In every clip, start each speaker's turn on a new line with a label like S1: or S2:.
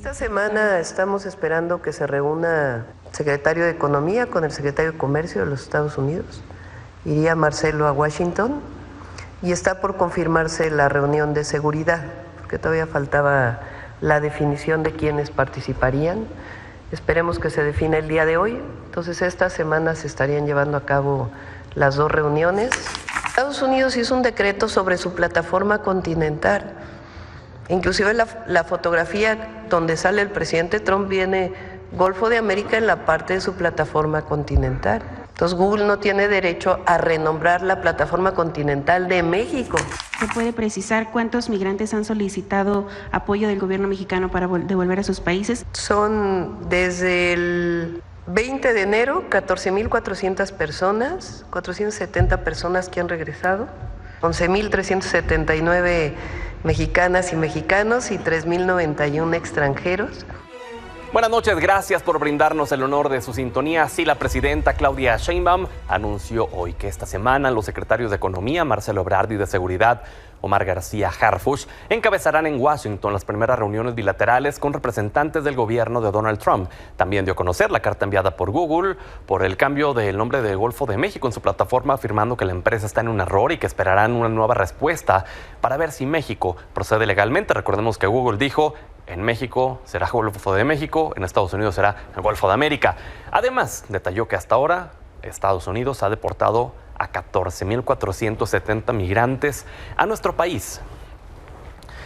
S1: Esta semana estamos esperando que se reúna el secretario de Economía con el secretario de Comercio de los Estados Unidos. Iría Marcelo a Washington y está por confirmarse la reunión de seguridad, porque todavía faltaba la definición de quiénes participarían. Esperemos que se defina el día de hoy. Entonces, esta semana se estarían llevando a cabo las dos reuniones. Estados Unidos hizo un decreto sobre su plataforma continental. Inclusive la fotografía donde sale el presidente Trump viene Golfo de América en la parte de su plataforma continental. Entonces Google no tiene derecho a renombrar la plataforma continental de México.
S2: ¿Se puede precisar cuántos migrantes han solicitado apoyo del gobierno mexicano para devolver a sus países?
S1: Son desde el 20 de enero 14.400 personas, 470 personas que han regresado, 11.379 mexicanas y mexicanos y 3.091 extranjeros.
S3: Buenas noches, gracias por brindarnos el honor de su sintonía. Sí, la presidenta Claudia Sheinbaum anunció hoy que esta semana los secretarios de Economía, Marcelo Ebrard, y de Seguridad, Omar García Harfuch, encabezarán en Washington las primeras reuniones bilaterales con representantes del gobierno de Donald Trump. También dio a conocer la carta enviada por Google por el cambio del nombre de Golfo de México en su plataforma, afirmando que la empresa está en un error y que esperarán una nueva respuesta para ver si México procede legalmente. Recordemos que Google dijo: en México será Golfo de México, en Estados Unidos será el Golfo de América. Además, detalló que hasta ahora Estados Unidos ha deportado a 14.470 migrantes a nuestro país.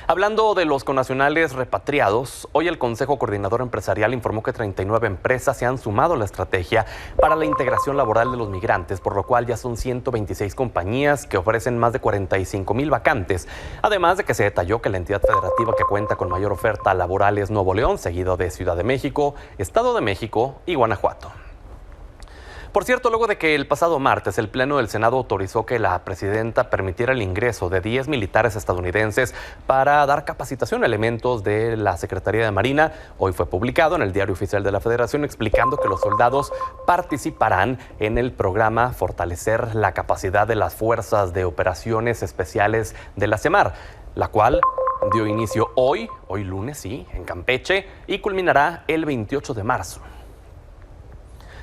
S3: Hablando de los connacionales repatriados, hoy el Consejo Coordinador Empresarial informó que 39 empresas se han sumado a la estrategia para la integración laboral de los migrantes, por lo cual ya son 126 compañías que ofrecen más de 45,000 vacantes. Además de que se detalló que la entidad federativa que cuenta con mayor oferta laboral es Nuevo León, seguido de Ciudad de México, Estado de México y Guanajuato. Por cierto, luego de que el pasado martes el Pleno del Senado autorizó que la presidenta permitiera el ingreso de 10 militares estadounidenses para dar capacitación a elementos de la Secretaría de Marina, hoy fue publicado en el Diario Oficial de la Federación explicando que los soldados participarán en el programa Fortalecer la Capacidad de las Fuerzas de Operaciones Especiales de la SEMAR, la cual dio inicio hoy lunes, sí, en Campeche, y culminará el 28 de marzo.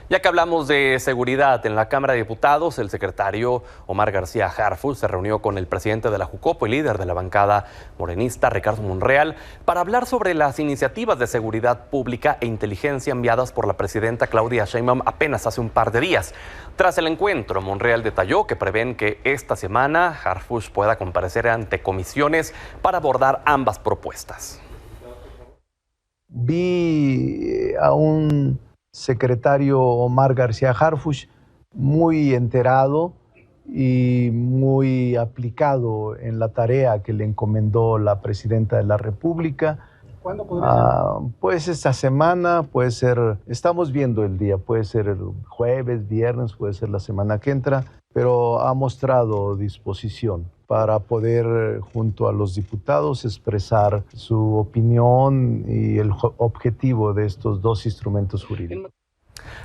S3: Ya que hablamos de seguridad, en la Cámara de Diputados, el secretario Omar García Harfuch se reunió con el presidente de la Jucopo y líder de la bancada morenista, Ricardo Monreal, para hablar sobre las iniciativas de seguridad pública e inteligencia enviadas por la presidenta Claudia Sheinbaum apenas hace un par de días. Tras el encuentro, Monreal detalló que prevén que esta semana Harfuch pueda comparecer ante comisiones para abordar ambas propuestas.
S4: Vi a un secretario Omar García Harfuch muy enterado y muy aplicado en la tarea que le encomendó la presidenta de la República. ¿Cuándo podría ser? Pues esta semana, puede ser, estamos viendo el día, puede ser el jueves, viernes, puede ser la semana que entra, pero ha mostrado disposición para poder, junto a los diputados, expresar su opinión y el objetivo de estos dos instrumentos jurídicos.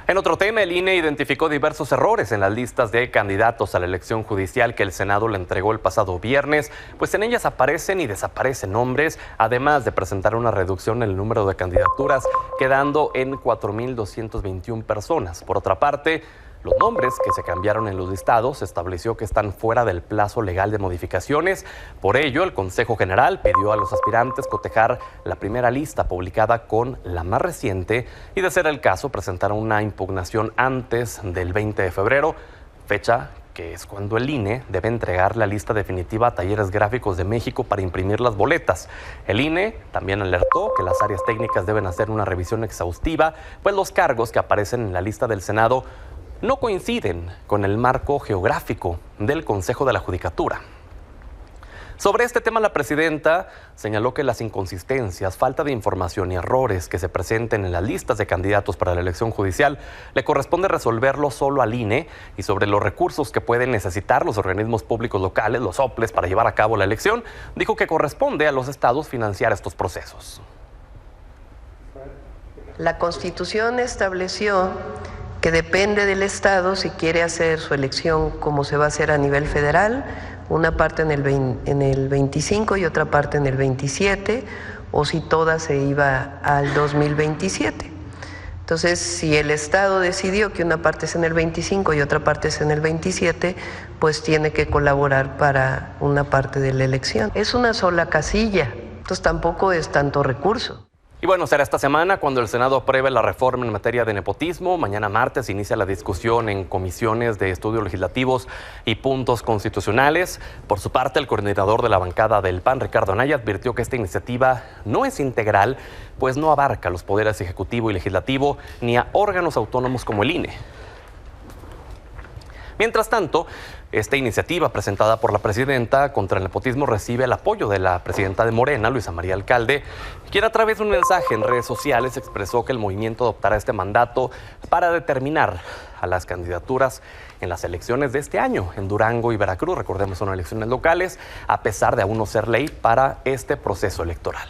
S3: En otro tema, el INE identificó diversos errores en las listas de candidatos a la elección judicial que el Senado le entregó el pasado viernes, pues en ellas aparecen y desaparecen nombres, además de presentar una reducción en el número de candidaturas, quedando en 4.221 personas. Por otra parte, los nombres que se cambiaron en los listados estableció que están fuera del plazo legal de modificaciones. Por ello, el Consejo General pidió a los aspirantes cotejar la primera lista publicada con la más reciente y, de ser el caso, presentar una impugnación antes del 20 de febrero, fecha que es cuando el INE debe entregar la lista definitiva a Talleres Gráficos de México para imprimir las boletas. El INE también alertó que las áreas técnicas deben hacer una revisión exhaustiva, pues los cargos que aparecen en la lista del Senado no coinciden con el marco geográfico del Consejo de la Judicatura. Sobre este tema, la presidenta señaló que las inconsistencias, falta de información y errores que se presenten en las listas de candidatos para la elección judicial le corresponde resolverlo solo al INE, y sobre los recursos que pueden necesitar los organismos públicos locales, los OPLES, para llevar a cabo la elección, dijo que corresponde a los estados financiar estos procesos.
S1: La Constitución estableció que depende del Estado si quiere hacer su elección como se va a hacer a nivel federal, una parte en el 25 y otra parte en el 27, o si toda se iba al 2027. Entonces, si el Estado decidió que una parte es en el 25 y otra parte es en el 27, pues tiene que colaborar para una parte de la elección. Es una sola casilla, entonces tampoco es tanto recurso.
S3: Y bueno, será esta semana cuando el Senado apruebe la reforma en materia de nepotismo. Mañana martes inicia la discusión en comisiones de estudios legislativos y puntos constitucionales. Por su parte, el coordinador de la bancada del PAN, Ricardo Anaya, advirtió que esta iniciativa no es integral, pues no abarca los poderes ejecutivo y legislativo ni a órganos autónomos como el INE. Mientras tanto, esta iniciativa presentada por la presidenta contra el nepotismo recibe el apoyo de la presidenta de Morena, Luisa María Alcalde, quien a través de un mensaje en redes sociales expresó que el movimiento adoptará este mandato para determinar a las candidaturas en las elecciones de este año en Durango y Veracruz. Recordemos, son elecciones locales, a pesar de aún no ser ley para este proceso electoral.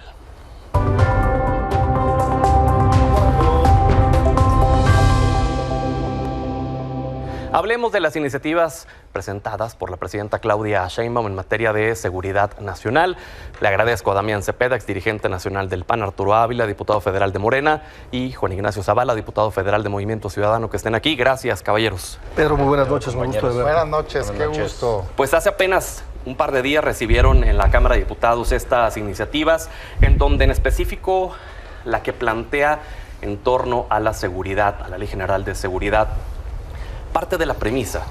S3: Hablemos de las iniciativas presentadas por la presidenta Claudia Sheinbaum en materia de seguridad nacional. Le agradezco a Damián Cepeda, exdirigente nacional del PAN, Arturo Ávila, diputado federal de Morena, y Juan Ignacio Zavala, diputado federal de Movimiento Ciudadano, que estén aquí. Gracias, caballeros.
S5: Pedro, muy buenas noches, un gusto de verte.
S6: Buenas noches, qué gusto.
S3: Pues hace apenas un par de días recibieron en la Cámara de Diputados estas iniciativas, en donde en específico la que plantea en torno a la seguridad, a la Ley General de Seguridad, parte de la premisa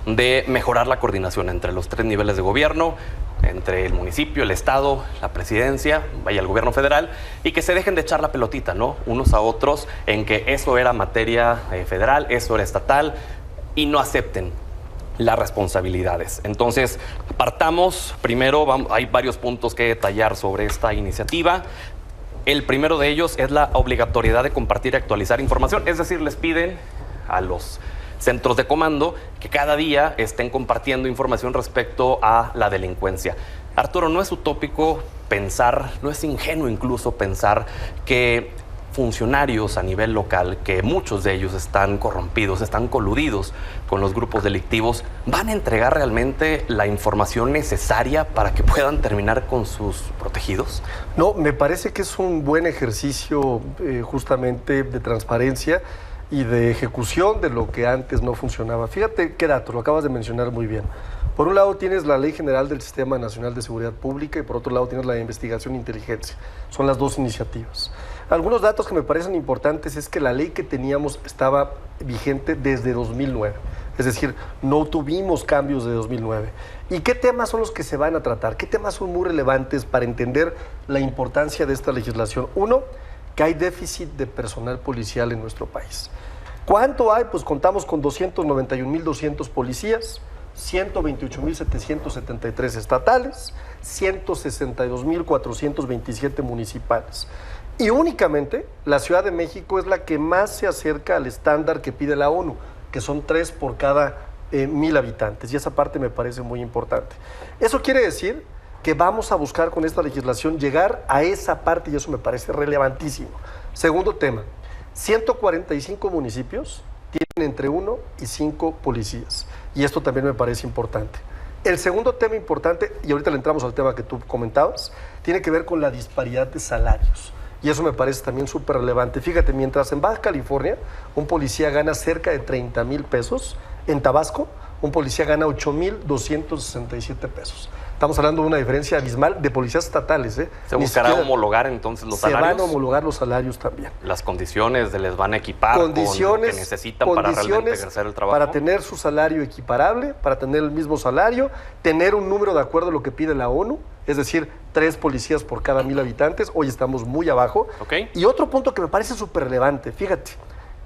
S3: de mejorar la coordinación entre los tres niveles de gobierno, entre el municipio, el Estado, la presidencia, vaya el gobierno federal, y que se dejen de echar la pelotita, ¿no?, unos a otros en que eso era materia federal, eso era estatal, y no acepten las responsabilidades. Entonces, partamos, primero hay varios puntos que detallar sobre esta iniciativa. El primero de ellos es la obligatoriedad de compartir y actualizar información, es decir, les piden a los centros de comando que cada día estén compartiendo información respecto a la delincuencia. Arturo, no es utópico pensar, no es ingenuo incluso pensar que funcionarios a nivel local, que muchos de ellos están corrompidos, están coludidos con los grupos delictivos, van a entregar realmente la información necesaria para que puedan terminar con sus protegidos?
S5: No, me parece que es un buen ejercicio justamente de transparencia y de ejecución de lo que antes no funcionaba. Fíjate qué dato, lo acabas de mencionar muy bien. Por un lado tienes la Ley General del Sistema Nacional de Seguridad Pública y por otro lado tienes la de Investigación e Inteligencia. Son las dos iniciativas. Algunos datos que me parecen importantes es que la ley que teníamos estaba vigente desde 2009. Es decir, no tuvimos cambios de 2009. ¿Y qué temas son los que se van a tratar? ¿Qué temas son muy relevantes para entender la importancia de esta legislación? Uno, que hay déficit de personal policial en nuestro país. ¿Cuánto hay? Pues contamos con 291.200 policías, 128.773 estatales, 162.427 municipales. Y únicamente la Ciudad de México es la que más se acerca al estándar que pide la ONU, que son 3 por cada 1,000 habitantes. Y esa parte me parece muy importante. Eso quiere decir que vamos a buscar con esta legislación llegar a esa parte y eso me parece relevantísimo. Segundo tema, 145 municipios tienen entre 1 y 5 policías y esto también me parece importante. El segundo tema importante, y ahorita le entramos al tema que tú comentabas, tiene que ver con la disparidad de salarios. Y eso me parece también súper relevante. Fíjate, mientras en Baja California un policía gana cerca de 30,000 pesos, en Tabasco un policía gana 8,267 pesos. Estamos hablando de una diferencia abismal de policías estatales.
S3: ¿Se buscará homologar entonces los salarios?
S5: Se van a homologar los salarios también.
S3: ¿Las condiciones les van a equipar con lo que necesitan para realmente ejercer el trabajo?
S5: Para tener su salario equiparable, para tener el mismo salario, tener un número de acuerdo a lo que pide la ONU, es decir, 3 policías por cada 1,000 habitantes. Hoy estamos muy abajo.
S3: Okay.
S5: Y otro punto que me parece súper relevante, fíjate,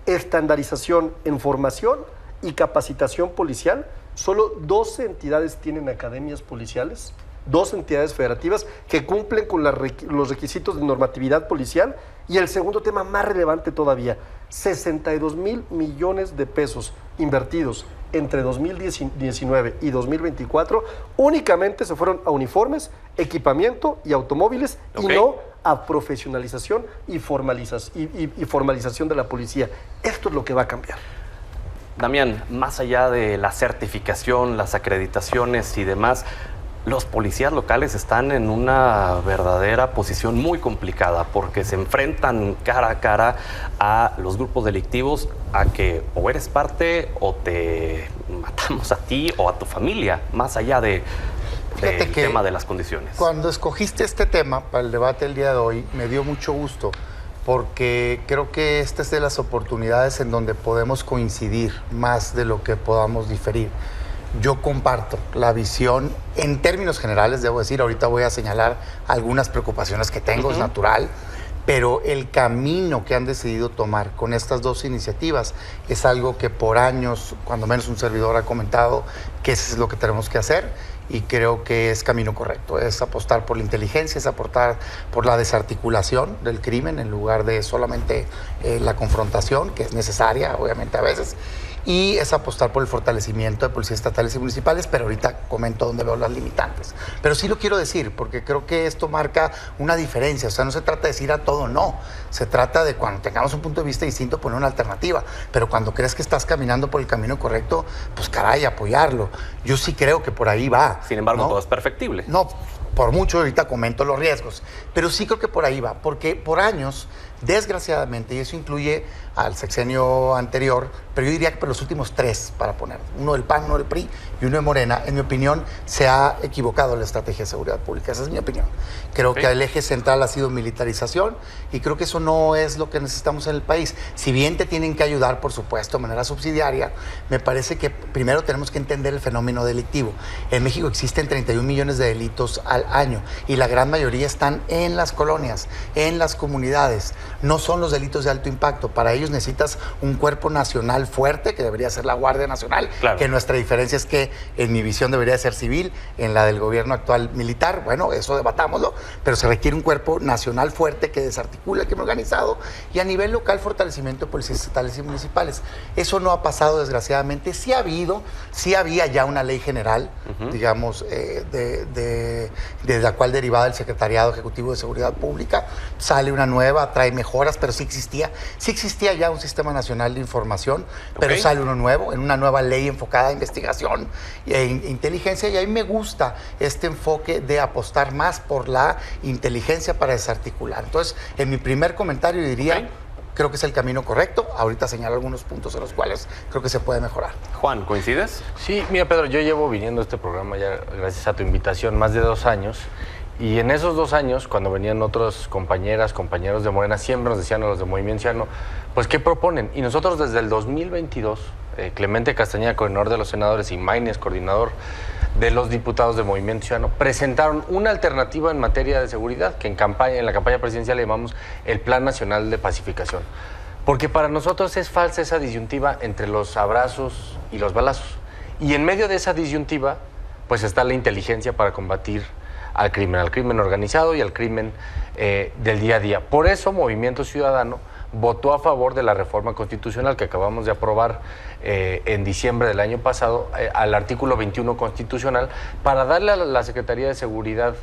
S5: estandarización en formación y capacitación policial. Solo 12 entidades tienen academias policiales, 2 entidades federativas que cumplen con los requisitos de normatividad policial. Y el segundo tema más relevante todavía, 62,000 millones de pesos invertidos entre 2019 y 2024 únicamente se fueron a uniformes, equipamiento y automóviles, y no a profesionalización y formalización de la policía. Esto es lo que va a cambiar.
S3: Damián, más allá de la certificación, las acreditaciones y demás, los policías locales están en una verdadera posición muy complicada porque se enfrentan cara a cara a los grupos delictivos, a que o eres parte o te matamos a ti o a tu familia, más allá del tema de las condiciones.
S6: Cuando escogiste este tema para el debate del día de hoy, me dio mucho gusto porque creo que esta es de las oportunidades en donde podemos coincidir más de lo que podamos diferir. Yo comparto la visión en términos generales, debo decir, ahorita voy a señalar algunas preocupaciones que tengo, es natural, pero el camino que han decidido tomar con estas dos iniciativas es algo que por años, cuando menos un servidor ha comentado que eso es lo que tenemos que hacer y creo que es camino correcto, es apostar por la inteligencia, es apostar por la desarticulación del crimen en lugar de solamente la confrontación, que es necesaria obviamente a veces, y es apostar por el fortalecimiento de policías estatales y municipales, pero ahorita comento dónde veo las limitantes. Pero sí lo quiero decir, porque creo que esto marca una diferencia, o sea, no se trata de decir a todo no, se trata de cuando tengamos un punto de vista distinto poner una alternativa, pero cuando crees que estás caminando por el camino correcto, pues caray, apoyarlo. Yo sí creo que por ahí va.
S3: Sin embargo,
S6: ¿no?
S3: Todo es perfectible.
S6: No, por mucho ahorita comento los riesgos, pero sí creo que por ahí va, porque por años, desgraciadamente, y eso incluye al sexenio anterior, pero yo diría que por los últimos 3, para poner, uno del PAN, uno del PRI y uno de Morena, en mi opinión, se ha equivocado la estrategia de seguridad pública, esa es mi opinión. Creo que el eje central ha sido militarización y creo que eso no es lo que necesitamos en el país. Si bien te tienen que ayudar, por supuesto, de manera subsidiaria, me parece que primero tenemos que entender el fenómeno delictivo. En México existen 31 millones de delitos al año y la gran mayoría están en las colonias, en las comunidades. No son los delitos de alto impacto. Para ellos necesitas un cuerpo nacional fuerte, que debería ser la Guardia Nacional,
S3: claro,
S6: que nuestra diferencia es que en mi visión debería ser civil, en la del gobierno actual militar. Bueno, eso debatámoslo, pero se requiere un cuerpo nacional fuerte que desarticula el crimen organizado y a nivel local fortalecimiento de policías estatales y municipales. Eso no ha pasado, desgraciadamente. Sí había ya una ley general, digamos, de la cual derivada el Secretariado Ejecutivo de Seguridad Pública. Sale una nueva, trae mejoras, pero sí existía ya un Sistema Nacional de Información, pero sale uno nuevo, en una nueva ley enfocada a investigación e inteligencia, y ahí me gusta este enfoque de apostar más por la inteligencia para desarticular. Entonces, en mi primer comentario diría, creo que es el camino correcto. Ahorita señalo algunos puntos en los cuales creo que se puede mejorar.
S3: Juan, ¿coincides?
S7: Sí, mira, Pedro, yo llevo viniendo a este programa ya, gracias a tu invitación, más de 2 años. Y en esos 2 años, cuando venían otros compañeros de Morena, siempre nos decían a los de Movimiento Ciudadano, pues, ¿qué proponen? Y nosotros desde el 2022, Clemente Castañeda, coordinador de los senadores, y Maínez, coordinador de los diputados de Movimiento Ciudadano, presentaron una alternativa en materia de seguridad, que en la campaña presidencial le llamamos el Plan Nacional de Pacificación. Porque para nosotros es falsa esa disyuntiva entre los abrazos y los balazos. Y en medio de esa disyuntiva, pues está la inteligencia para combatir al crimen organizado y al crimen del día a día. Por eso Movimiento Ciudadano votó a favor de la reforma constitucional que acabamos de aprobar en diciembre del año pasado, al artículo 21 constitucional, para darle a la Secretaría de Seguridad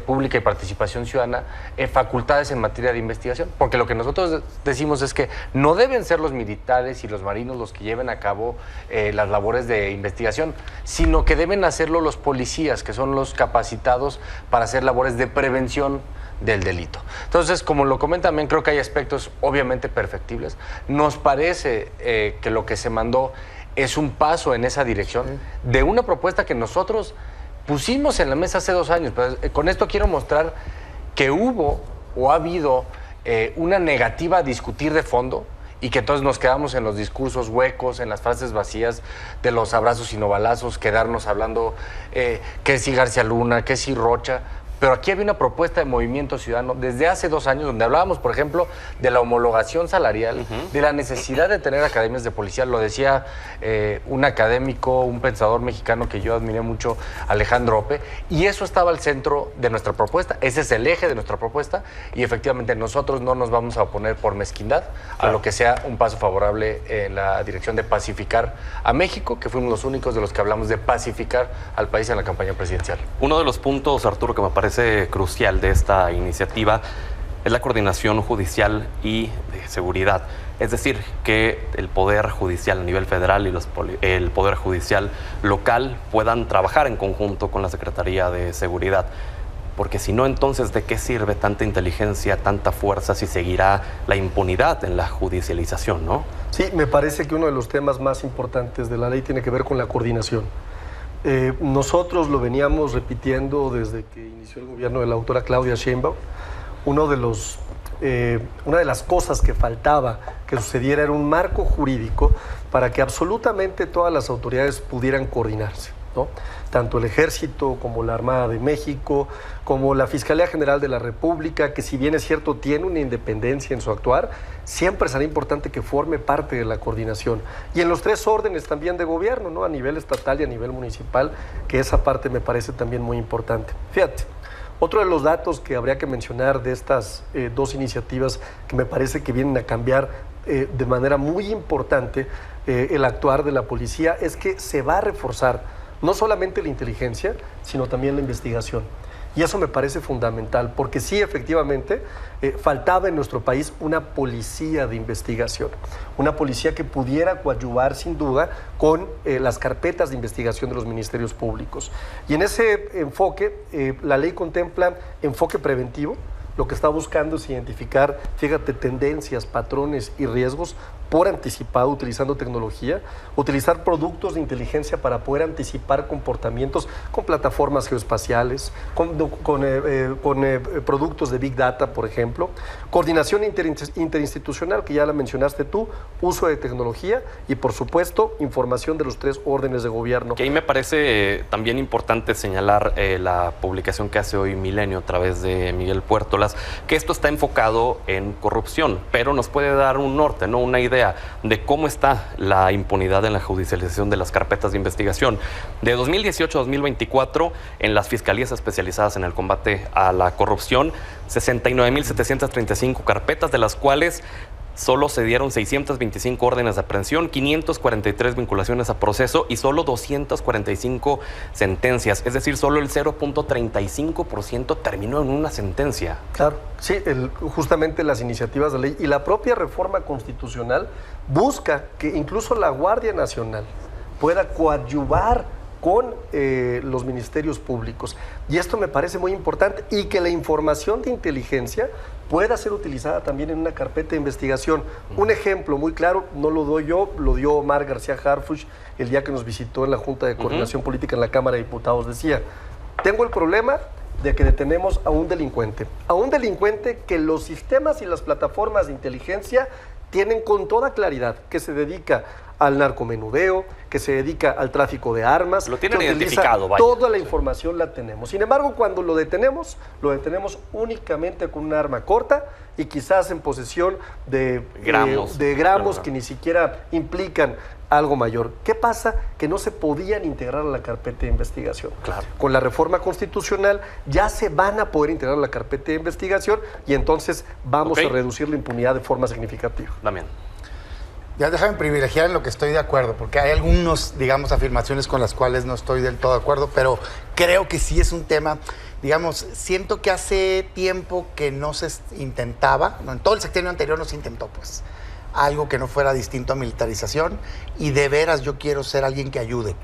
S7: Pública y Participación Ciudadana facultades en materia de investigación, porque lo que nosotros decimos es que no deben ser los militares y los marinos los que lleven a cabo las labores de investigación, sino que deben hacerlo los policías, que son los capacitados para hacer labores de prevención del delito. Entonces, como lo comentan también, creo que hay aspectos obviamente perfectibles. Nos parece que lo que se mandó es un paso en esa dirección de una propuesta que nosotros pusimos en la mesa hace 2 años. Pero con esto quiero mostrar que hubo o ha habido una negativa a discutir de fondo y que entonces nos quedamos en los discursos huecos, en las frases vacías de los abrazos y no balazos, quedarnos hablando que si García Luna, que si Rocha. Pero aquí había una propuesta de Movimiento Ciudadano desde hace 2 años, donde hablábamos, por ejemplo, de la homologación salarial, de la necesidad de tener academias de policía. Lo decía un académico, un pensador mexicano que yo admiré mucho, Alejandro Ope, y eso estaba al centro de nuestra propuesta. Ese es el eje de nuestra propuesta, y efectivamente nosotros no nos vamos a oponer por mezquindad a lo que sea un paso favorable en la dirección de pacificar a México, que fuimos los únicos de los que hablamos de pacificar al país en la campaña presidencial.
S3: Uno de los puntos, Arturo, que me parece crucial de esta iniciativa es la coordinación judicial y de seguridad. Es decir, que el Poder Judicial a nivel federal y el Poder Judicial local puedan trabajar en conjunto con la Secretaría de Seguridad. Porque si no, entonces, ¿de qué sirve tanta inteligencia, tanta fuerza si seguirá la impunidad en la judicialización, no?
S5: Sí, me parece que uno de los temas más importantes de la ley tiene que ver con la coordinación. Nosotros lo veníamos repitiendo desde que inició el gobierno de la doctora Claudia Sheinbaum. Una de las cosas que faltaba que sucediera era un marco jurídico para que absolutamente todas las autoridades pudieran coordinarse, ¿no? Tanto el Ejército como la Armada de México, como la Fiscalía General de la República, que si bien es cierto tiene una independencia en su actuar, siempre será importante que forme parte de la coordinación. Y en los tres órdenes también de gobierno, ¿no? A nivel estatal y a nivel municipal, que esa parte me parece también muy importante. Fíjate, otro de los datos que habría que mencionar de estas dos iniciativas que me parece que vienen a cambiar de manera muy importante el actuar de la policía es que se va a reforzar no solamente la inteligencia, sino también la investigación. Y eso me parece fundamental, porque sí, efectivamente, faltaba en nuestro país una policía de investigación, una policía que pudiera coadyuvar sin duda con las carpetas de investigación de los ministerios públicos. Y en ese enfoque, la ley contempla enfoque preventivo. Lo que está buscando es identificar, fíjate, tendencias, patrones y riesgos por anticipado, utilizando tecnología, utilizar productos de inteligencia para poder anticipar comportamientos con plataformas geoespaciales, con productos de Big Data, por ejemplo, coordinación interinstitucional, que ya la mencionaste tú, uso de tecnología y, por supuesto, información de los tres órdenes de gobierno.
S3: Que ahí me parece también importante señalar la publicación que hace hoy Milenio a través de Miguel Puertolas, que esto está enfocado en corrupción, pero nos puede dar un norte, ¿no? Una idea de cómo está la impunidad en la judicialización de las carpetas de investigación. De 2018 a 2024, en las fiscalías especializadas en el combate a la corrupción, 69.735 carpetas, de las cuales solo se dieron 625 órdenes de aprehensión, 543 vinculaciones a proceso y solo 245 sentencias. Es decir, solo el 0.35% terminó en una sentencia.
S5: Claro, sí, justamente las iniciativas de ley y la propia reforma constitucional busca que incluso la Guardia Nacional pueda coadyuvar con los ministerios públicos. Y esto me parece muy importante, y que la información de inteligencia pueda ser utilizada también en una carpeta de investigación. Un ejemplo muy claro, no lo doy yo, lo dio Omar García Harfuch el día que nos visitó en la Junta de Coordinación Política en la Cámara de Diputados. Decía, tengo el problema de que detenemos a un delincuente que los sistemas y las plataformas de inteligencia tienen con toda claridad, que se dedica al narcomenudeo, que se dedica al tráfico de armas.
S3: Lo tienen identificado, vaya.
S5: Toda la información la tenemos. Sin embargo, cuando lo detenemos únicamente con un arma corta y quizás en posesión de gramos que ni siquiera implican algo mayor. ¿Qué pasa? Que no se podían integrar a la carpeta de investigación.
S3: Claro.
S5: Con la reforma constitucional ya se van a poder integrar a la carpeta de investigación y entonces vamos a reducir la impunidad de forma significativa.
S3: Damián.
S6: Ya déjame privilegiar en lo que estoy de acuerdo, porque hay algunos, digamos, afirmaciones con las cuales no estoy del todo de acuerdo, pero creo que sí es un tema, digamos, siento que hace tiempo que no se intentaba, en todo el sexenio anterior no se intentó, pues, algo que no fuera distinto a militarización, y de veras yo quiero ser alguien que ayude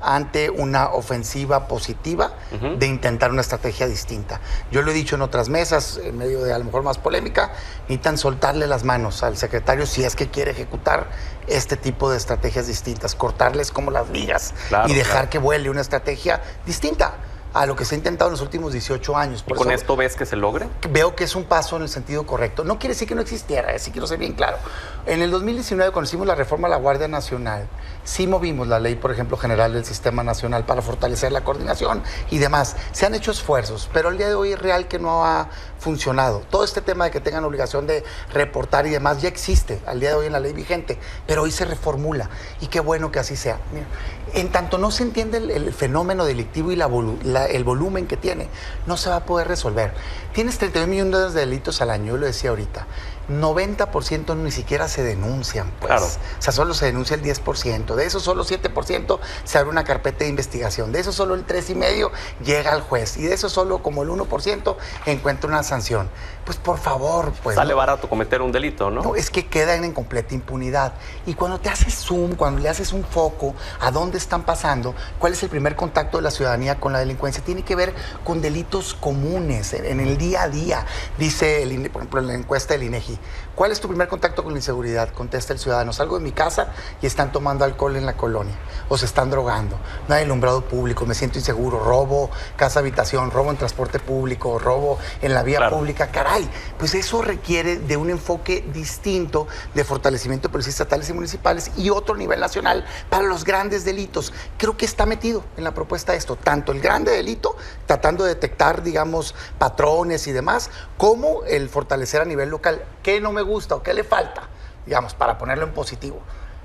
S6: ante una ofensiva positiva de intentar una estrategia distinta. Yo lo he dicho en otras mesas, en medio de a lo mejor más polémica, necesitan soltarle las manos al secretario si es que quiere ejecutar este tipo de estrategias distintas, cortarles como las ligas y dejar que vuele una estrategia distinta a lo que se ha intentado en los últimos 18 años.
S3: ¿Y con esto ves que se logre?
S6: Veo que es un paso en el sentido correcto. No quiere decir que no existiera, sí quiero ser bien claro. En el 2019, cuando hicimos la reforma a la Guardia Nacional, sí movimos la ley, por ejemplo, general del Sistema Nacional para fortalecer la coordinación y demás. Se han hecho esfuerzos, pero al día de hoy es real que no ha funcionado. Todo este tema de que tengan obligación de reportar y demás ya existe al día de hoy en la ley vigente, pero hoy se reformula y qué bueno que así sea. Mira, en tanto no se entiende el fenómeno delictivo y el volumen que tiene, no se va a poder resolver. Tienes 31 millones de delitos al año, yo lo decía ahorita. 90% ni siquiera se denuncian, pues.
S3: Claro.
S6: O sea, solo se denuncia el 10%, de eso solo 7% se abre una carpeta de investigación, de eso solo el 3,5% llega al juez, y de eso solo como el 1% encuentra una sanción. Pues por favor, pues.
S3: Sale barato cometer un delito, ¿no?
S6: No, es que quedan en completa impunidad. Y cuando te haces zoom, cuando le haces un foco a dónde están pasando, cuál es el primer contacto de la ciudadanía con la delincuencia, tiene que ver con delitos comunes, en el día a día. Dice, por ejemplo, en la encuesta del INEGI, ¿cuál es tu primer contacto con la inseguridad? Contesta el ciudadano: salgo de mi casa y están tomando alcohol en la colonia, o se están drogando, no hay alumbrado público, me siento inseguro, robo casa habitación, robo en transporte público, robo en la vía pública. Caray, pues eso requiere de un enfoque distinto de fortalecimiento de policías estatales y municipales y otro nivel nacional para los grandes delitos. Creo que está metido en la propuesta esto, tanto el grande delito, tratando de detectar, digamos, patrones y demás, como el fortalecer a nivel local. ¿Qué no me gusta o qué le falta, digamos, para ponerlo en positivo?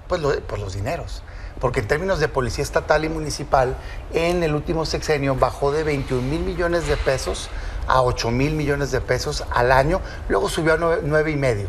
S6: Pues los dineros. Porque en términos de policía estatal y municipal, en el último sexenio bajó de 21,000 millones de pesos a 8,000 millones de pesos al año, luego subió a 9,5.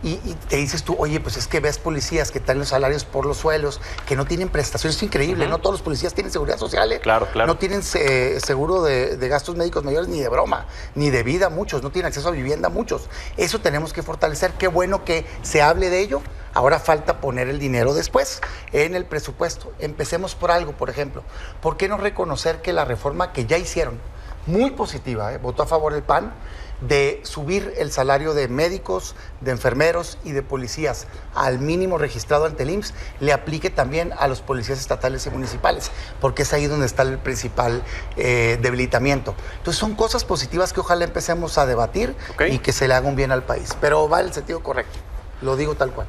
S6: Y te dices tú, oye, pues es que ves policías que están los salarios por los suelos, que no tienen prestaciones. Es increíble, no todos los policías tienen seguridad social, ¿eh?
S3: Claro.
S6: No tienen seguro de gastos médicos mayores ni de broma, ni de vida muchos, no tienen acceso a vivienda muchos. Eso tenemos que fortalecer. Qué bueno que se hable de ello. Ahora falta poner el dinero después en el presupuesto. Empecemos por algo, por ejemplo. ¿Por qué no reconocer que la reforma que ya hicieron, muy positiva, votó a favor el PAN, de subir el salario de médicos, de enfermeros y de policías al mínimo registrado ante el IMSS, le aplique también a los policías estatales y municipales, porque es ahí donde está el principal debilitamiento? Entonces son cosas positivas que ojalá empecemos a debatir y que se le haga un bien al país, pero va en el sentido correcto, lo digo tal cual.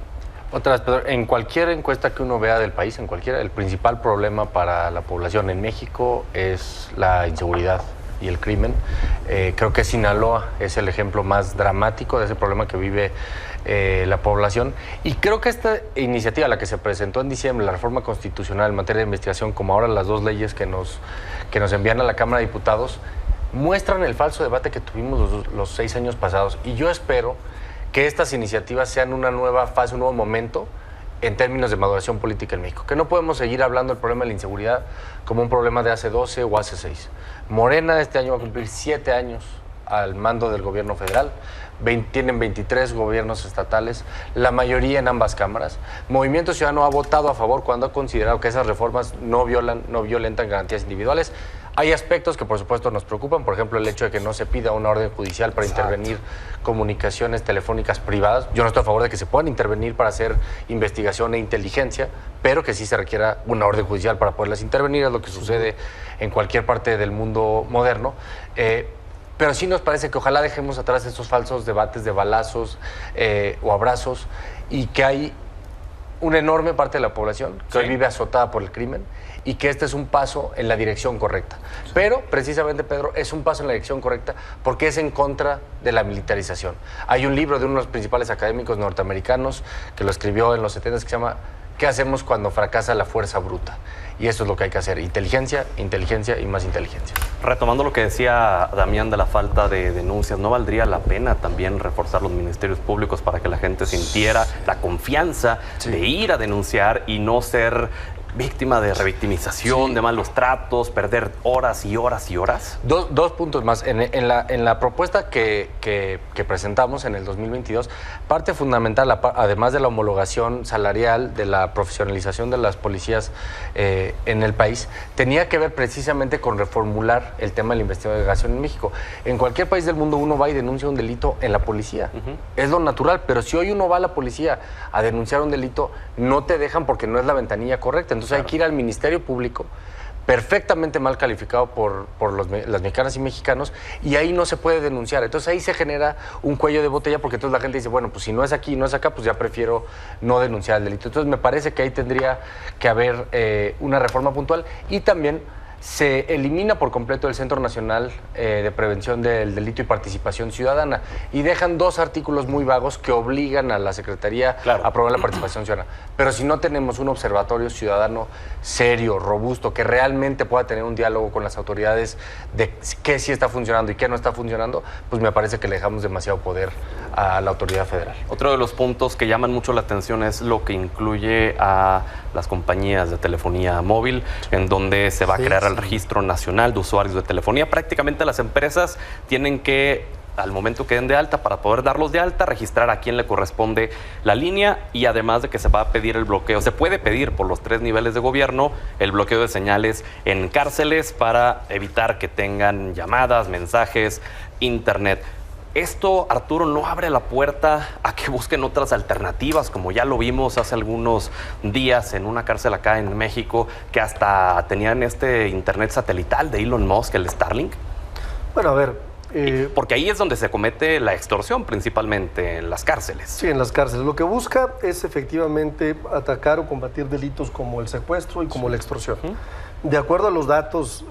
S7: Otra vez, Pedro, en cualquier encuesta que uno vea del país, en cualquiera, el principal problema para la población en México es la inseguridad y el crimen. Creo que Sinaloa es el ejemplo más dramático de ese problema que vive la población. Y creo que esta iniciativa, la que se presentó en diciembre, la reforma constitucional en materia de investigación, como ahora las dos leyes que nos envían a la Cámara de Diputados, muestran el falso debate que tuvimos los 6 años pasados. Y yo espero que estas iniciativas sean una nueva fase, un nuevo momento en términos de maduración política en México. Que no podemos seguir hablando del problema de la inseguridad como un problema de hace 12 o hace 6. Morena este año va a cumplir 7 años al mando del gobierno federal. Tienen 23 gobiernos estatales, la mayoría en ambas cámaras. Movimiento Ciudadano ha votado a favor cuando ha considerado que esas reformas no violentan garantías individuales. Hay aspectos que por supuesto nos preocupan, por ejemplo el hecho de que no se pida una orden judicial para intervenir comunicaciones telefónicas privadas. Yo no estoy a favor de que se puedan intervenir para hacer investigación e inteligencia, pero que sí se requiera una orden judicial para poderlas intervenir, es lo que sucede en cualquier parte del mundo moderno. Pero sí nos parece que ojalá dejemos atrás estos falsos debates de balazos o abrazos, y que hay una enorme parte de la población que hoy vive azotada por el crimen, y que este es un paso en la dirección correcta. Pero, precisamente, Pedro, es un paso en la dirección correcta porque es en contra de la militarización. Hay un libro de uno de los principales académicos norteamericanos que lo escribió en los 70s que se llama ¿Qué hacemos cuando fracasa la fuerza bruta? Y eso es lo que hay que hacer: inteligencia, inteligencia y más inteligencia. Retomando lo que decía Damián de la falta de denuncias, ¿no valdría la pena también reforzar los ministerios públicos para que la gente sintiera la confianza de ir a denunciar y no ser víctima de revictimización, de malos tratos, perder horas y horas y horas? Dos puntos más. En la propuesta que presentamos en el 2022, parte fundamental, además de la homologación salarial, de la profesionalización de las policías en el país, tenía que ver precisamente con reformular el tema de la investigación en México. En cualquier país del mundo uno va y denuncia un delito en la policía. Es lo natural, pero si hoy uno va a la policía a denunciar un delito, no te dejan porque no es la ventanilla correcta. Entonces hay que ir al Ministerio Público, perfectamente mal calificado por las mexicanas y mexicanos, y ahí no se puede denunciar. Entonces ahí se genera un cuello de botella, porque entonces la gente dice, bueno, pues si no es aquí y no es acá, pues ya prefiero no denunciar el delito. Entonces me parece que ahí tendría que haber una reforma puntual, y también se elimina por completo el Centro Nacional de Prevención del Delito y Participación Ciudadana y dejan 2 artículos muy vagos que obligan a la Secretaría a promover la participación ciudadana. Pero si no tenemos un observatorio ciudadano serio, robusto, que realmente pueda tener un diálogo con las autoridades de qué sí está funcionando y qué no está funcionando, pues me parece que le dejamos demasiado poder a la autoridad federal.
S3: Otro de los puntos que llaman mucho la atención es lo que incluye a las compañías de telefonía móvil, en donde se va a crear el Registro Nacional de Usuarios de Telefonía. Prácticamente las empresas tienen que, al momento que den de alta, para poder darlos de alta, registrar a quién le corresponde la línea, y además de que se va a pedir el bloqueo, se puede pedir por los 3 niveles de gobierno el bloqueo de señales en cárceles para evitar que tengan llamadas, mensajes, internet. Esto, Arturo, ¿no abre la puerta a que busquen otras alternativas, como ya lo vimos hace algunos días en una cárcel acá en México, que hasta tenían este internet satelital de Elon Musk, el Starlink?
S5: Bueno, a ver...
S3: porque ahí es donde se comete la extorsión, principalmente en las cárceles.
S5: Sí, en las cárceles. Lo que busca es efectivamente atacar o combatir delitos como el secuestro y como la extorsión. De acuerdo a los datos,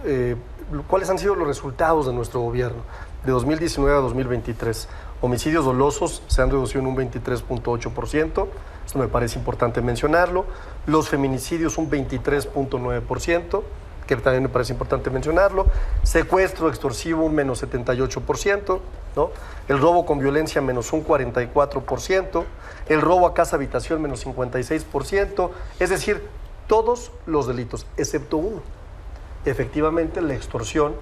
S5: ¿cuáles han sido los resultados de nuestro gobierno? De 2019 a 2023, homicidios dolosos se han reducido en un 23.8%, esto me parece importante mencionarlo. Los feminicidios un 23.9%, que también me parece importante mencionarlo. Secuestro extorsivo un menos 78%, ¿no? El robo con violencia menos un 44%, el robo a casa habitación menos 56%, es decir, todos los delitos, excepto uno. Efectivamente, la extorsión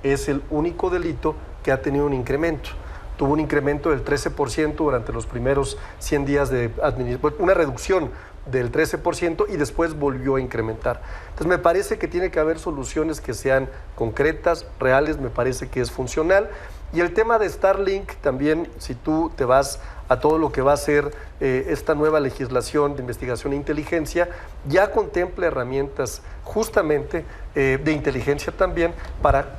S5: es el único delito que ha tenido un incremento. Tuvo un incremento del 13% durante los primeros 100 días de administración, una reducción del 13% y después volvió a incrementar. Entonces me parece que tiene que haber soluciones que sean concretas, reales, me parece que es funcional. Y el tema de Starlink también, si tú te vas a todo lo que va a ser esta nueva legislación de investigación e inteligencia, ya contempla herramientas justamente de inteligencia también para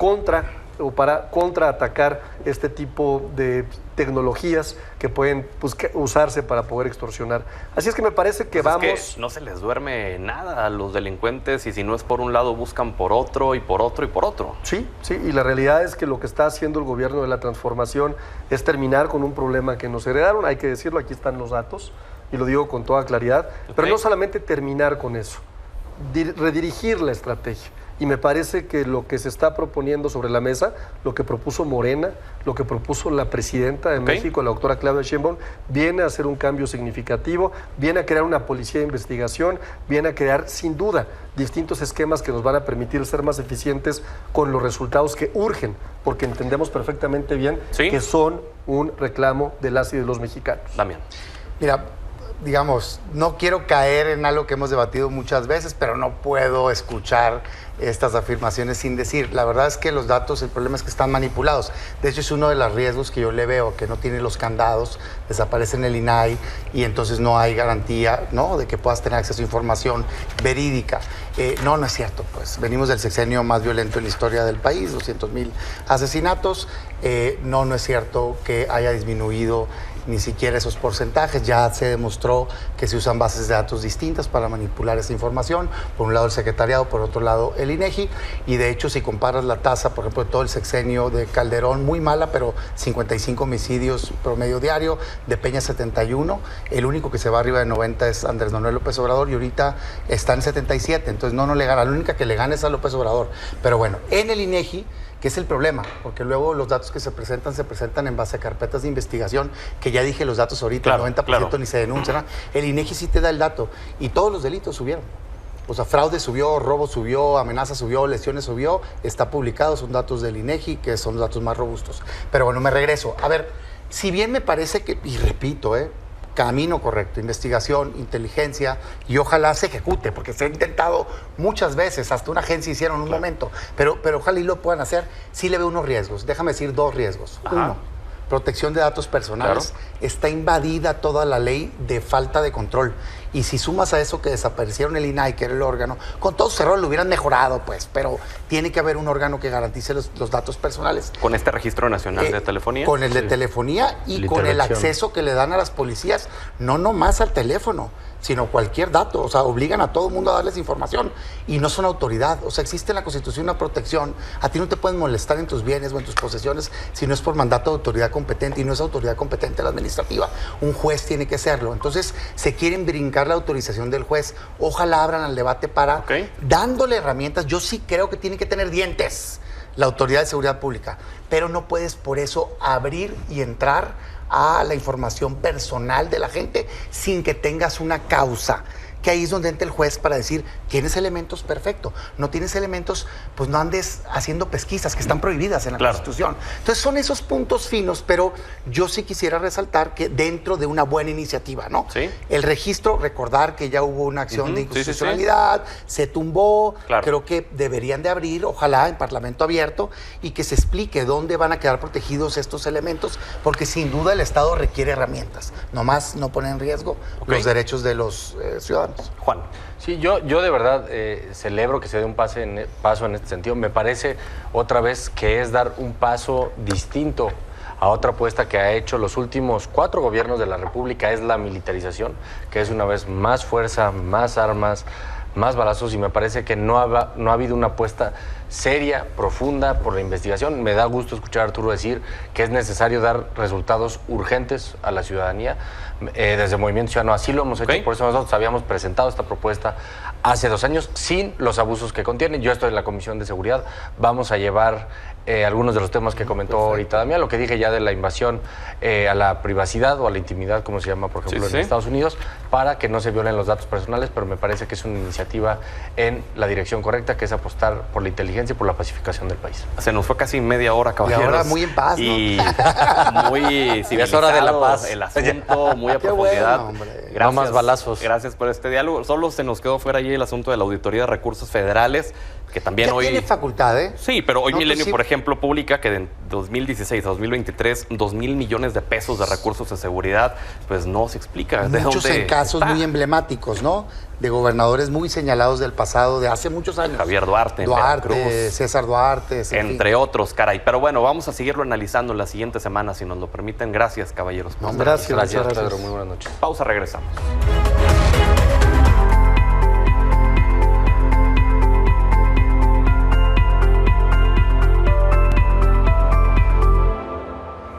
S5: contraatacar este tipo de tecnologías que pueden usarse para poder extorsionar. Así es que me parece que vamos...
S3: Es que no se les duerme nada a los delincuentes, y si no es por un lado buscan por otro y por otro y por otro.
S5: Sí, sí, y la realidad es que lo que está haciendo el gobierno de la transformación es terminar con un problema que nos heredaron, hay que decirlo, aquí están los datos y lo digo con toda claridad, pero no solamente terminar con eso, redirigir la estrategia. Y me parece que lo que se está proponiendo sobre la mesa, lo que propuso Morena, lo que propuso la presidenta de México, la doctora Claudia Sheinbaum, viene a hacer un cambio significativo, viene a crear una policía de investigación, viene a crear sin duda distintos esquemas que nos van a permitir ser más eficientes con los resultados que urgen, porque entendemos perfectamente bien que son un reclamo de las y de los mexicanos.
S3: Damián.
S6: Mira, digamos, no quiero caer en algo que hemos debatido muchas veces, pero no puedo escuchar estas afirmaciones sin decir. La verdad es que los datos, el problema es que están manipulados. De hecho, es uno de los riesgos que yo le veo, que no tiene los candados, desaparece en el INAI y entonces no hay garantía, ¿no?, de que puedas tener acceso a información verídica. No es cierto, pues. Venimos del sexenio más violento en la historia del país, 200,000 asesinatos. No es cierto que haya disminuido ni siquiera esos porcentajes. Ya se demostró que se usan bases de datos distintas para manipular esa información. Por un lado el secretariado, por otro lado el INEGI. Y de hecho, si comparas la tasa, por ejemplo, de todo el sexenio de Calderón, muy mala, pero 55 homicidios promedio diario, de Peña 71, el único que se va arriba de 90 es Andrés Manuel López Obrador, y ahorita está en 77, entonces no le gana. La única que le gana es a López Obrador. Pero bueno, en el INEGI, que es el problema, porque luego los datos que se presentan en base a carpetas de investigación, que ya dije los datos ahorita, el 90% ni se denuncian, ¿no? El INEGI sí te da el dato, y todos los delitos subieron. O sea, fraude subió, robo subió, amenaza subió, lesiones subió, está publicado, son datos del INEGI, que son datos más robustos. Pero bueno, me regreso. A ver, si bien me parece que, y repito, camino correcto, investigación, inteligencia, y ojalá se ejecute, porque se ha intentado muchas veces, hasta una agencia hicieron un momento, pero ojalá y lo puedan hacer. Sí le veo unos riesgos, déjame decir 2 riesgos. Uno, protección de datos personales. Está invadida toda la ley de falta de control. Y si sumas a eso que desaparecieron el INAI, que era el órgano, con todos sus errores lo hubieran mejorado, pues, pero tiene que haber un órgano que garantice los datos personales.
S3: Con este registro nacional de telefonía.
S6: Con el de telefonía y con el acceso que le dan a las policías, no nomás al teléfono, sino cualquier dato. O sea, obligan a todo el mundo a darles información y no son autoridad. O sea, existe en la Constitución una protección. A ti no te pueden molestar en tus bienes o en tus posesiones si no es por mandato de autoridad competente, y no es autoridad competente la administrativa. Un juez tiene que serlo. Entonces, se quieren brincar la autorización del juez. Ojalá abran al debate para dándole herramientas. Yo sí creo que tiene que tener dientes la Autoridad de Seguridad Pública, pero no puedes por eso abrir y entrar a la información personal de la gente sin que tengas una causa, que ahí es donde entra el juez para decir, ¿tienes elementos? Perfecto. No tienes elementos, pues no andes haciendo pesquisas que están prohibidas en la Constitución. Entonces son esos puntos finos, pero yo sí quisiera resaltar que dentro de una buena iniciativa, ¿no?
S3: Sí.
S6: El registro, recordar que ya hubo una acción de inconstitucionalidad, se tumbó, creo que deberían de abrir, ojalá en Parlamento abierto, y que se explique dónde van a quedar protegidos estos elementos, porque sin duda el Estado requiere herramientas, nomás no poner en riesgo los derechos de los ciudadanos.
S3: Juan.
S7: Sí, yo de verdad celebro que se dé un paso en este sentido. Me parece otra vez que es dar un paso distinto a otra apuesta que ha hecho los últimos 4 gobiernos de la República, es la militarización, que es una vez más fuerza, más armas, más balazos, y me parece que no ha habido una apuesta seria, profunda por la investigación. Me da gusto escuchar a Arturo decir que es necesario dar resultados urgentes a la ciudadanía. Desde Movimiento Ciudadano así lo hemos hecho, por eso nosotros habíamos presentado esta propuesta hace 2 años sin los abusos que contiene. Yo estoy en la Comisión de Seguridad, vamos a llevar algunos de los temas que comentó ahorita Damián, lo que dije ya de la invasión a la privacidad o a la intimidad, como se llama, por ejemplo, en Estados Unidos, para que no se violen los datos personales, pero me parece que es una iniciativa en la dirección correcta, que es apostar por la inteligencia y por la pacificación del país.
S3: Se nos fue casi media hora, caballeros.
S6: Y ahora muy en paz, ¿no?
S3: Y muy civilizado.
S7: Es hora de la paz.
S3: El asunto, muy a profundidad.
S6: Bueno,
S3: Gracias,
S7: no más balazos.
S3: Gracias por este diálogo. Solo se nos quedó fuera allí el asunto de la Auditoría de Recursos Federales, que también
S6: ya
S3: hoy...
S6: tiene facultad, ¿eh?
S3: Sí, pero hoy
S6: No,
S3: Milenio,
S6: sí.
S3: por ejemplo, publica que de 2016 a 2023, 2,000 millones de pesos de recursos de seguridad, pues no se explica. ¿De
S6: Muchos
S3: dónde
S6: en casos
S3: está?
S6: muy emblemáticos, ¿no? De gobernadores muy señalados del pasado, de hace muchos años.
S3: Javier Duarte, en Veracruz,
S6: César Duarte,
S3: entre otros, caray. Pero bueno, vamos a seguirlo analizando en la siguiente semana, si nos lo permiten. Gracias, caballeros.
S6: No,
S7: Gracias, Pedro. Muy buenas noches.
S3: Pausa, regresamos.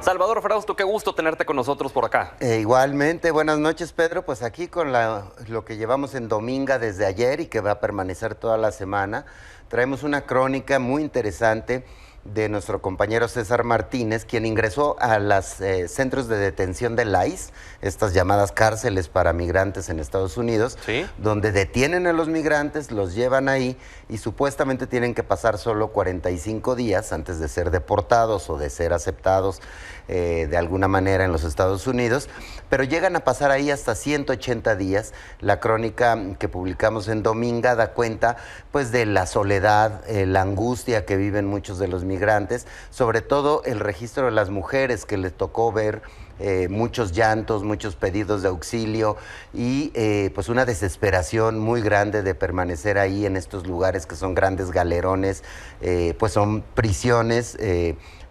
S3: Salvador Frausto, qué gusto tenerte con nosotros por acá.
S8: Igualmente, buenas noches, Pedro. Pues aquí con lo que llevamos en Dominga desde ayer y que va a permanecer toda la semana, traemos una crónica muy interesante de nuestro compañero César Martínez, quien ingresó a los centros de detención del ICE, estas llamadas cárceles para migrantes en Estados Unidos, donde detienen a los migrantes, los llevan ahí y supuestamente tienen que pasar solo 45 días antes de ser deportados o de ser aceptados de alguna manera en los Estados Unidos, pero llegan a pasar ahí hasta 180 días. La crónica que publicamos en Dominga da cuenta pues de la soledad, la angustia que viven muchos de los migrantes, sobre todo el registro de las mujeres que les tocó ver muchos llantos, muchos pedidos de auxilio y pues una desesperación muy grande de permanecer ahí en estos lugares que son grandes galerones, pues son prisiones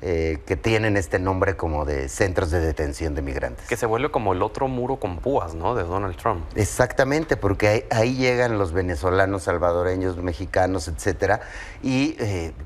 S8: que tienen este nombre como de centros de detención de migrantes.
S3: Que se vuelve como el otro muro con púas, ¿no? De Donald Trump.
S8: Exactamente, porque ahí llegan los venezolanos, salvadoreños, mexicanos, etcétera, y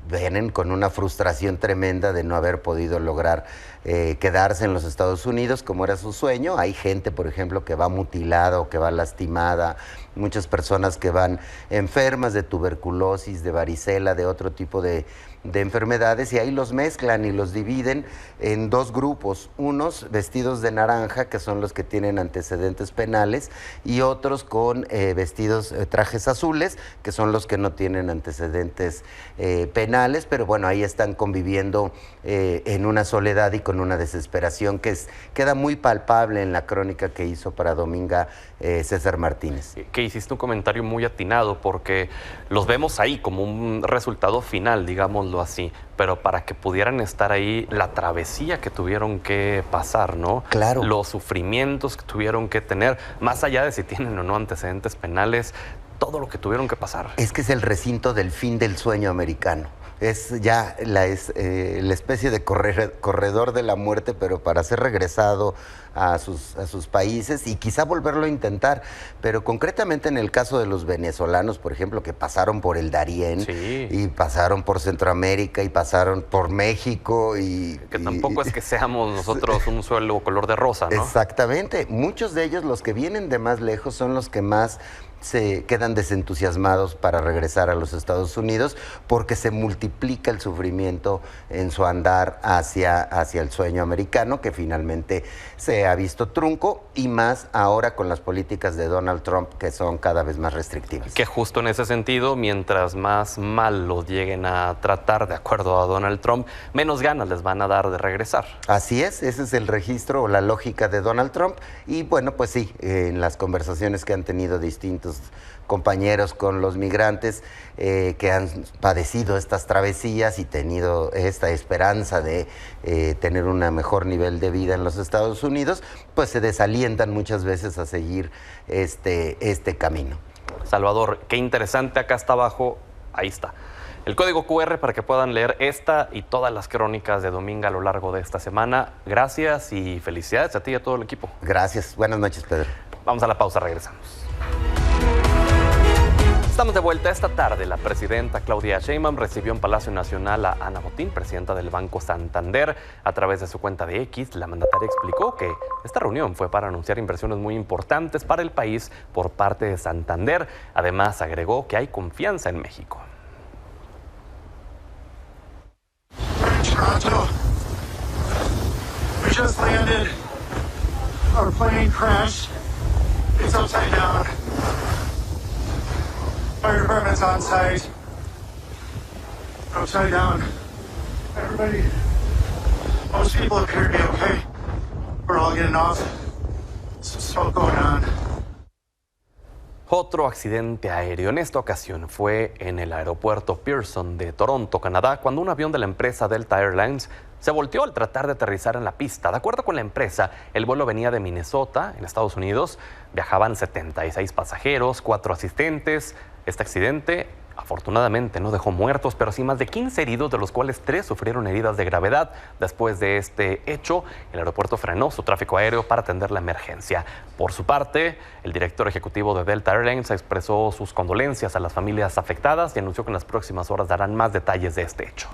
S8: vienen con una frustración tremenda de no haber podido lograr quedarse en los Estados Unidos como era su sueño. Hay gente, por ejemplo, que va mutilada o que va lastimada, muchas personas que van enfermas de tuberculosis, de varicela, de otro tipo de enfermedades, y ahí los mezclan y los dividen en 2 grupos, unos vestidos de naranja, que son los que tienen antecedentes penales, y otros con trajes azules, que son los que no tienen antecedentes penales, pero bueno, ahí están conviviendo en una soledad y con una desesperación que queda muy palpable en la crónica que hizo para Dominga César Martínez.
S3: Que hiciste un comentario muy atinado, porque los vemos ahí como un resultado final, digamos digámoslo así, pero para que pudieran estar ahí, la travesía que tuvieron que pasar, ¿no?
S8: Claro.
S3: Los sufrimientos que tuvieron que tener, más allá de si tienen o no antecedentes penales, todo lo que tuvieron que pasar.
S8: Es que es el recinto del fin del sueño americano. Es ya la especie de corredor de la muerte, pero para ser regresado a sus países y quizá volverlo a intentar. Pero concretamente en el caso de los venezolanos, por ejemplo, que pasaron por el Darién,
S3: Sí.
S8: y pasaron por Centroamérica y pasaron por México
S3: Que tampoco es que seamos nosotros un suelo color de rosa, ¿no?
S8: Exactamente. Muchos de ellos, los que vienen de más lejos, son los que más se quedan desentusiasmados para regresar a los Estados Unidos porque se multiplica el sufrimiento en su andar hacia el sueño americano, que finalmente se ha visto trunco, y más ahora con las políticas de Donald Trump, que son cada vez más restrictivas.
S3: Que justo en ese sentido, mientras más mal los lleguen a tratar, de acuerdo a Donald Trump, menos ganas les van a dar de regresar.
S8: Así es, ese es el registro o la lógica de Donald Trump. Y bueno, pues sí, en las conversaciones que han tenido distintos compañeros con los migrantes que han padecido estas travesías y tenido esta esperanza de tener un mejor nivel de vida en los Estados Unidos, pues se desalientan muchas veces a seguir este camino.
S3: Salvador, qué interesante, acá está abajo, ahí está. El código QR para que puedan leer esta y todas las crónicas de Dominga a lo largo de esta semana. Gracias y felicidades a ti y a todo el equipo.
S8: Gracias. Buenas noches, Pedro.
S3: Vamos a la pausa, regresamos. Estamos de vuelta. Esta tarde, la presidenta Claudia Sheinbaum recibió en Palacio Nacional a Ana Botín, presidenta del Banco Santander. A través de su cuenta de X, la mandataria explicó que esta reunión fue para anunciar inversiones muy importantes para el país por parte de Santander. Además, agregó que hay confianza en México.
S9: Toronto. We just landed. Our plane crashed. It's upside down. Fire department's on site. Upside down. Everybody, most people appear to be okay. We're all getting off. Some smoke going on.
S3: Otro accidente aéreo. En esta ocasión fue en el aeropuerto Pearson de Toronto, Canadá, cuando un avión de la empresa Delta Airlines se volteó al tratar de aterrizar en la pista. De acuerdo con la empresa, el vuelo venía de Minnesota, en Estados Unidos. Viajaban 76 pasajeros, 4 asistentes. Este accidente, afortunadamente, no dejó muertos, pero sí más de 15 heridos, de los cuales 3 sufrieron heridas de gravedad. Después de este hecho, el aeropuerto frenó su tráfico aéreo para atender la emergencia. Por su parte, el director ejecutivo de Delta Airlines expresó sus condolencias a las familias afectadas y anunció que en las próximas horas darán más detalles de este hecho.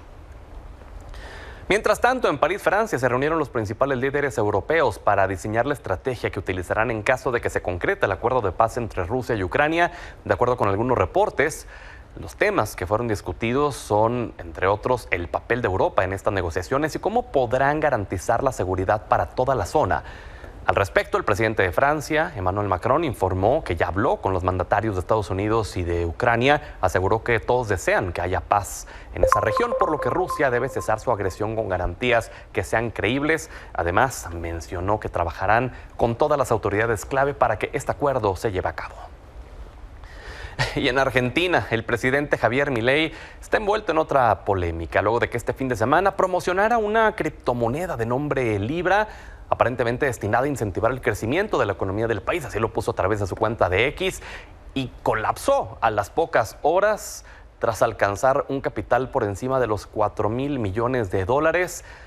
S3: Mientras tanto, en París, Francia, se reunieron los principales líderes europeos para diseñar la estrategia que utilizarán en caso de que se concrete el acuerdo de paz entre Rusia y Ucrania. De acuerdo con algunos reportes, los temas que fueron discutidos son, entre otros, el papel de Europa en estas negociaciones y cómo podrán garantizar la seguridad para toda la zona. Al respecto, el presidente de Francia, Emmanuel Macron, informó que ya habló con los mandatarios de Estados Unidos y de Ucrania. Aseguró que todos desean que haya paz en esa región, por lo que Rusia debe cesar su agresión con garantías que sean creíbles. Además, mencionó que trabajarán con todas las autoridades clave para que este acuerdo se lleve a cabo. Y en Argentina, el presidente Javier Milei está envuelto en otra polémica, luego de que este fin de semana promocionara una criptomoneda de nombre Libra, aparentemente destinada a incentivar el crecimiento de la economía del país. Así lo puso a través de su cuenta de X y colapsó a las pocas horas tras alcanzar un capital por encima de los $4,000 millones.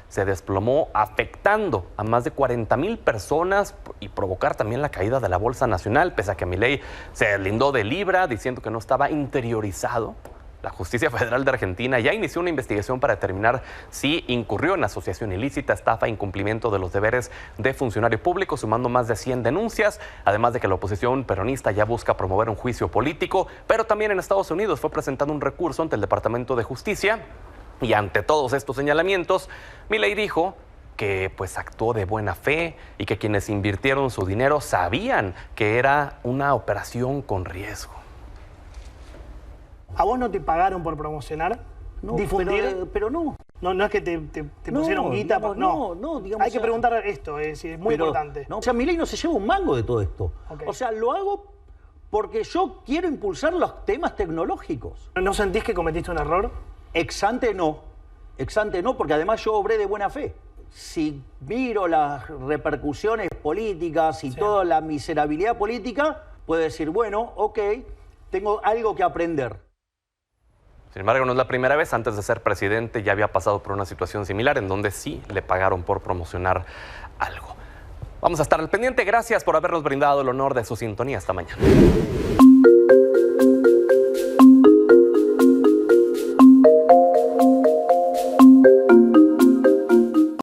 S3: Se desplomó, afectando a más de 40,000 personas y provocar también la caída de la Bolsa Nacional, pese a que Milei se deslindó de Libra diciendo que no estaba interiorizado. La Justicia Federal de Argentina ya inició una investigación para determinar si incurrió en asociación ilícita, estafa e incumplimiento de los deberes de funcionario público, sumando más de 100 denuncias, además de que la oposición peronista ya busca promover un juicio político, pero también en Estados Unidos fue presentado un recurso ante el Departamento de Justicia y ante todos estos señalamientos, Milei dijo que pues actuó de buena fe y que quienes invirtieron su dinero sabían que era una operación con riesgo.
S10: ¿A vos no te pagaron por promocionar?
S11: No,
S10: ¿difundir?
S11: Pero no.
S10: No es que te pusieron guita.
S11: No, digamos.
S10: Hay que preguntar esto, es muy importante.
S11: No, o sea, Milei no se lleva un mango de todo esto.
S10: Okay.
S11: O sea, lo hago porque yo quiero impulsar los temas tecnológicos.
S10: ¿No sentís que cometiste un error?
S11: Ex ante no. Ex ante no, porque además yo obré de buena fe. Si miro las repercusiones políticas y toda la miserabilidad política, puedo decir, bueno, ok, tengo algo que aprender.
S3: Sin embargo, no es la primera vez. Antes de ser presidente ya había pasado por una situación similar en donde sí le pagaron por promocionar algo. Vamos a estar al pendiente. Gracias por habernos brindado el honor de su sintonía esta mañana.